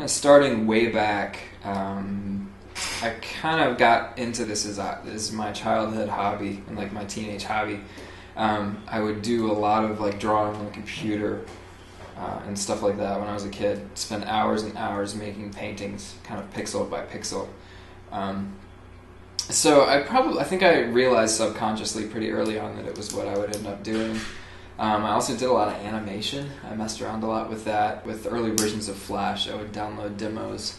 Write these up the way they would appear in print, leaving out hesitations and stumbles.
Starting way back, I kind of got into this as my childhood hobby and like my teenage hobby. I would do a lot of like drawing on the computer and stuff like that when I was a kid. Spent hours and hours making paintings, kind of pixel by pixel. Um, so I think I realized subconsciously pretty early on that it was what I would end up doing. I also did a lot of animation. I messed around a lot with that. With early versions of Flash, I would download demos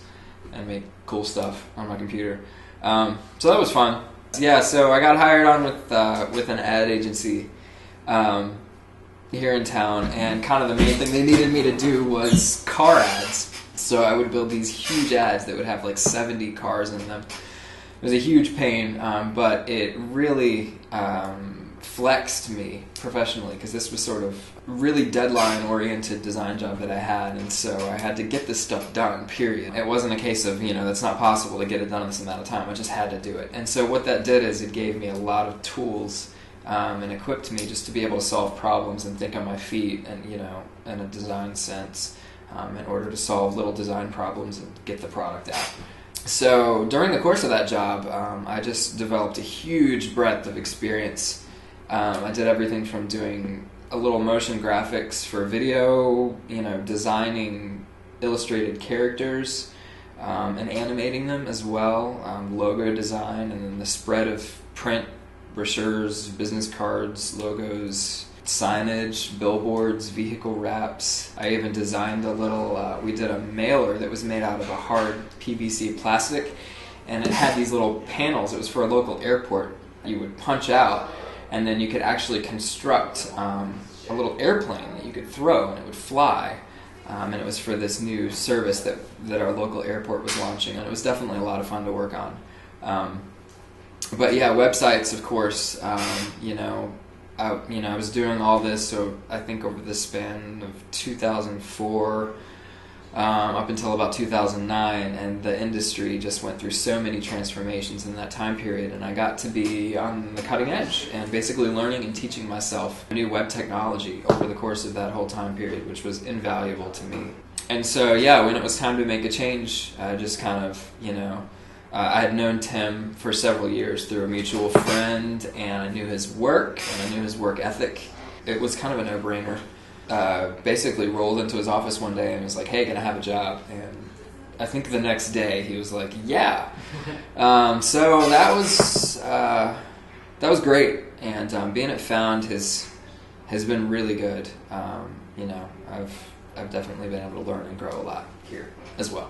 and make cool stuff on my computer. So that was fun. Yeah, so I got hired on with an ad agency here in town, and kind of the main thing they needed me to do was car ads. So I would build these huge ads that would have like 70 cars in them. It was a huge pain, but it really flexed me professionally, because this was sort of really deadline-oriented design job that I had, and so I had to get this stuff done, period. It wasn't a case of, that's not possible to get it done in this amount of time. I just had to do it. And so what that did is it gave me a lot of tools and equipped me just to be able to solve problems and think on my feet and, in a design sense, in order to solve little design problems and get the product out. So during the course of that job, I just developed a huge breadth of experience. I did everything from doing a little motion graphics for video, designing illustrated characters and animating them as well, logo design, and then the spread of print, brochures, business cards, logos, signage, billboards, vehicle wraps. I even designed we did a mailer that was made out of a hard PVC plastic, and it had these little panels. It was for a local airport. You would punch out, and then you could actually construct a little airplane that you could throw, and it would fly. And it was for this new service that our local airport was launching, and it was definitely a lot of fun to work on. But yeah, websites, of course. I was doing all this, so I think over the span of 2004 up until about 2009, and the industry just went through so many transformations in that time period, and I got to be on the cutting edge and basically learning and teaching myself new web technology over the course of that whole time period, which was invaluable to me. And so, yeah, when it was time to make a change, I just kind of, I had known Tim for several years through a mutual friend, and I knew his work, and I knew his work ethic. It was kind of a no-brainer. Basically rolled into his office one day and was like, "Hey, can I have a job?" And I think the next day he was like, "Yeah." So that was great, and being at Found has been really good. I've definitely been able to learn and grow a lot here as well.